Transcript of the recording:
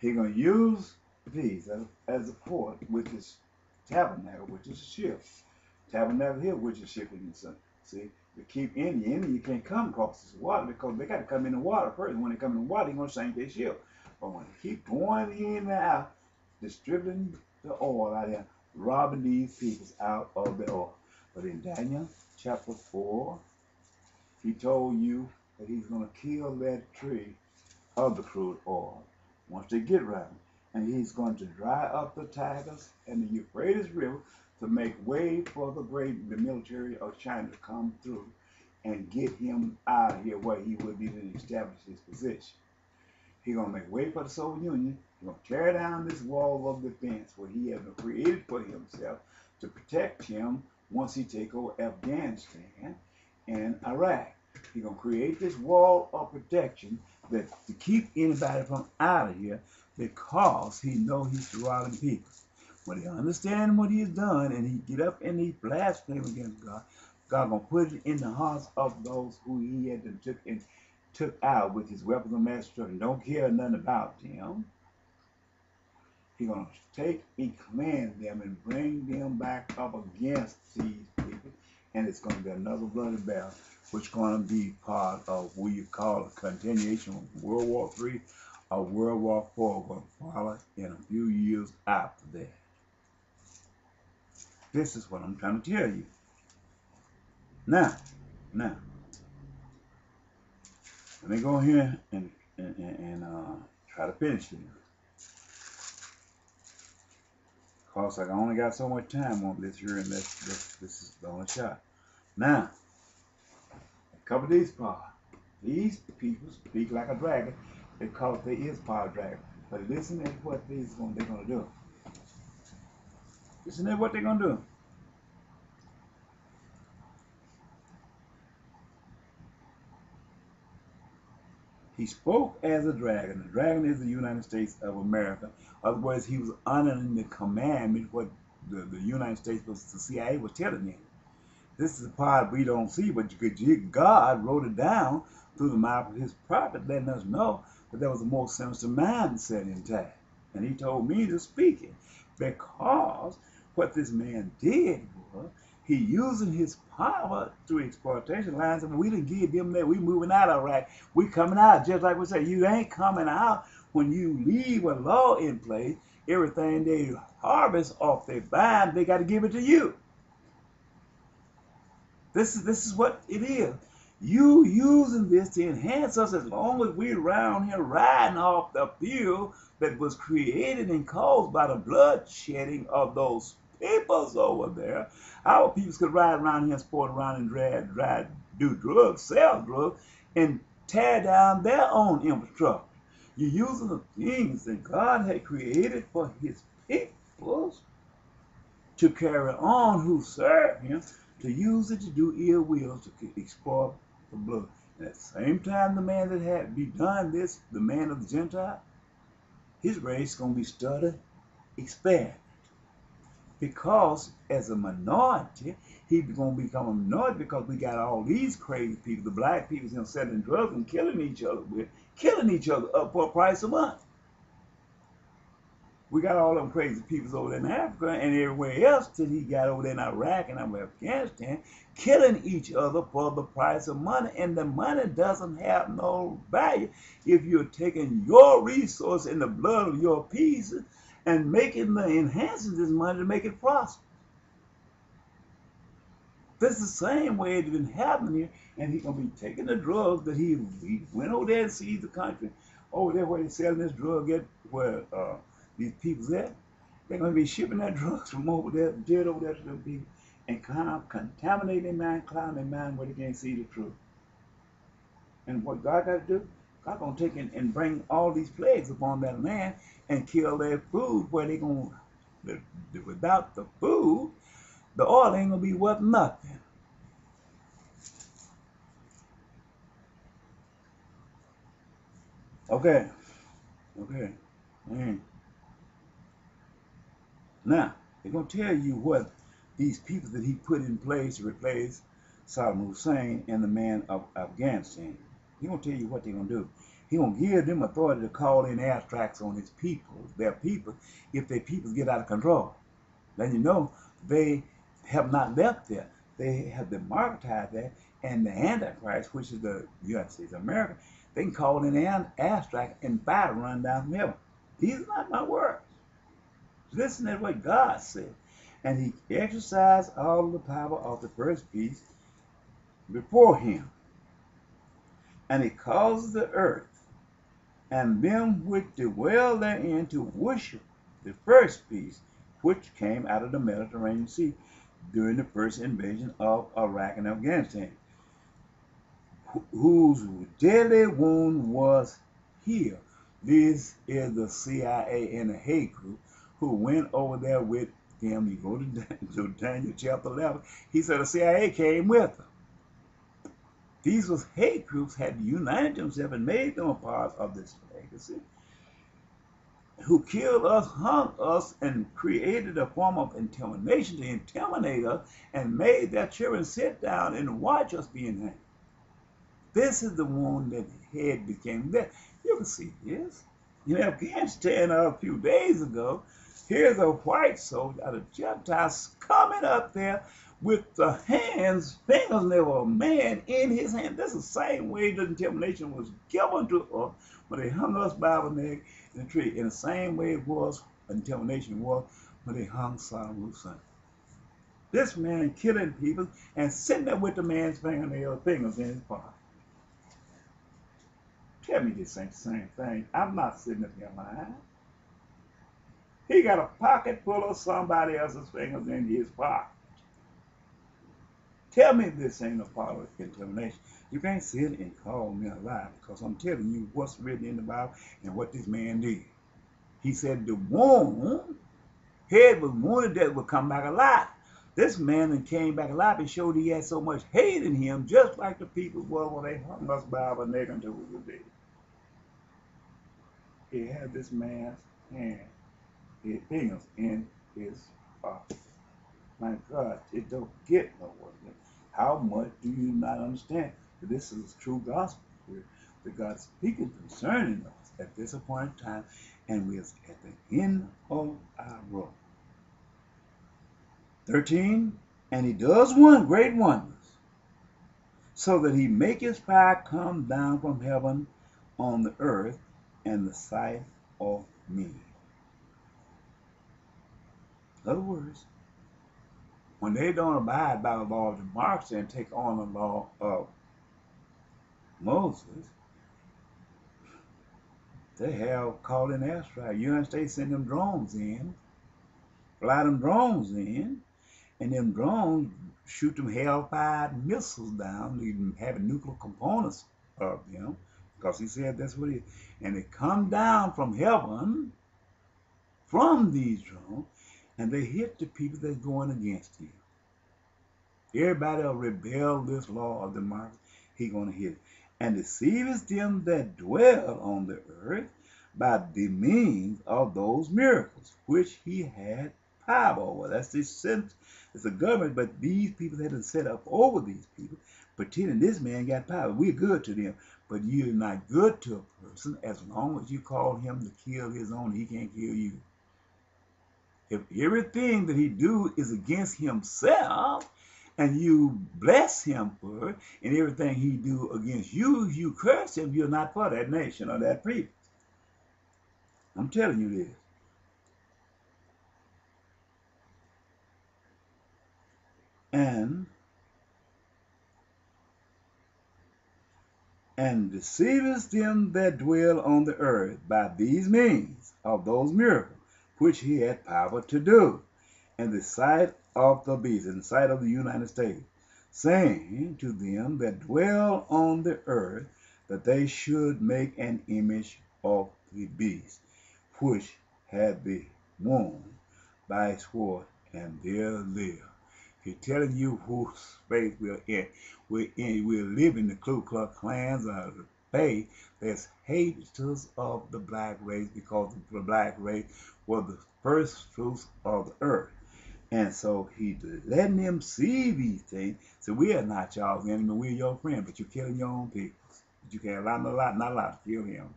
He's going to use these as a port, which is tabernacle, which is a ship. Tabernacle here, which is shipping and sun. See, to keep Indian, you can't come across this water because they got to come in the water first. When they come in the water, they're going to sink their ship. But when they keep going in and out, distributing the oil out here, robbing these people out of the oil. But in Daniel chapter 4, he told you that he's going to kill that tree of the crude oil once they get around. And he's going to dry up the Tigris and the Euphrates River to make way for the military of China to come through and get him out of here where he would be to establish his position. He's going to make way for the Soviet Union. He's going to tear down this wall of defense where he has created for himself to protect him once he take over Afghanistan and Iraq. He's going to create this wall of protection that to keep anybody from out of here because he knows he's surrounding people. When he understands what he has done and he get up and he blaspheme against God, God gonna put it in the hearts of those who he had took out with his weapons of mass destruction. Don't care nothing about them. He's gonna take and command them and bring them back up against these people, and it's gonna be another bloody battle, which is gonna be part of what you call a continuation of World War III or World War IV, going to follow in a few years after that. This is what I'm trying to tell you. Now, let me go here and try to finish here. Because I only got so much time on this here, and this is the only shot. Now, a couple of these parts. These people speak like a dragon because they is part of dragon. But listen to what they're going to do. Listen to what they're going to do. He spoke as a dragon. The dragon is the United States of America. Otherwise, he was honoring the commandment what the United States was, the CIA was telling him. This is the part we don't see, but God wrote it down through the mouth of his prophet, letting us know that there was a more sinister mindset in time. And he told me to speak it because what this man did was he using his power through exploitation lines, and we didn't give them that. We moving out of Iraq. We coming out, just like we said, you ain't coming out when you leave a law in place. Everything they harvest off their vine, they got to give it to you. This is what it is. You using this to enhance us as long as we're around here riding off the fuel that was created and caused by the blood shedding of those peoples over there. Our peoples could ride around here, sport around and do drugs, sell drugs, and tear down their own infrastructure. You're using the things that God had created for his peoples to carry on who serve him, to use it to do ill will, to exploit the blood. And at the same time, the man that had begun this, the man of the Gentile, his race is going to be studied, expanded. Because as a minority, he's going to become a minority because we got all these crazy people, the black people, selling drugs and killing each other up for a price a month. We got all them crazy people over there in Africa and everywhere else that he got over there in Iraq and Afghanistan, killing each other for the price of money. And the money doesn't have no value if you're taking your resource in the blood of your pieces and enhancing this money to make it prosper. This is the same way it's been happening here, and he's going to be taking the drugs that he went over there and seized the country. Over there where they're selling this drug at, where these people's at, they're going to be shipping that drugs from over there, dead over there to them people, and kind of contaminate their mind, cloud their mind where they can't see the truth. And what God got to do, God going to take and bring all these plagues upon that land and kill their food where they going to, without the food, the oil ain't going to be worth nothing. Okay. Now, they're going to tell you what these people that he put in place to replace Saddam Hussein and the man of Afghanistan. He's going to tell you what they're going to do. He gonna give them authority to call in airstrikes on his people, their people, if their people get out of control. Then you know they have not left there. They have democratized that, and the Antichrist, which is the United States of America, they can call in an airstrike and fire run down from heaven. These are not my words. Listen to what God said. And he exercised all the power of the first beast before him. And he caused the earth and them which dwell therein to worship the first beast, which came out of the Mediterranean Sea during the first invasion of Iraq and Afghanistan, whose deadly wound was healed. This is the CIA and the Hague group who went over there with him. You go to Daniel chapter 11. He said the CIA came with them. These was hate groups had united themselves and made them a part of this legacy, who killed us, hung us, and created a form of intimidation to intimidate us, and made their children sit down and watch us being hanged. This is the one that head became dead. You can see this. In Afghanistan a few days ago, here's a white soldier out of Gentiles coming up there with the hands, fingernail of a man in his hand. This is the same way the intimidation was given to us when they hung us by the neck in the tree. In the same way it was, intimidation was when they hung Saddam Hussein. This man killing people and sitting there with the man's fingernail fingers in his pocket. Tell me this ain't the same thing. I'm not sitting up here lying. He got a pocket full of somebody else's fingers in his pocket. Tell me this ain't a part of intimidation. You can't sit and call me a lie, because I'm telling you what's written in the Bible and what this man did. He said the wound, head was wounded that would come back alive. This man that came back alive and showed he had so much hate in him, just like the people were when they hung us by the neck until we were dead. He had this man's hand, his fingers in his pocket. My God, it don't get no worse. How much do you not understand that this is true gospel here, that God's speaking concerning us at this appointed time, and we're at the end of our road. 13, and he does one great wonders, so that he maketh fire come down from heaven on the earth in the sight of men. In other words, when they don't abide by the law of democracy and take on the law of Moses, they have called in airstrike. United States send them drones in, fly them drones in, and them drones shoot them hellfire missiles down, even having nuclear components of them, because he said that's what it is. And they come down from heaven from these drones, and they hit the people that's going against him. Everybody will rebel this law of democracy, he's going to hit it. And deceiveth them that dwell on the earth by the means of those miracles, which he had power over. That's the sense. It's a government, but these people had to set up over these people, pretending this man got power. We're good to them, but you're not good to a person as long as you call him to kill his own. He can't kill you. If everything that he do is against himself, and you bless him for it, and everything he do against you, you curse him, you're not for that nation or that people. I'm telling you this. And deceiveth them that dwell on the earth by these means of those miracles, which he had power to do, in the sight of the beast, in the sight of the United States, saying to them that dwell on the earth, that they should make an image of the beast, which had been wounded by his sword, and there live. He's telling you whose space we're in. We're living the Ku Klux Klans or the faith that's haters of the black race, because the black race was the first fruits of the earth. And so he's letting them see these things. So we are not y'all's enemy, we're your friend, but you're killing your own people. But you can't allow not allow to kill him.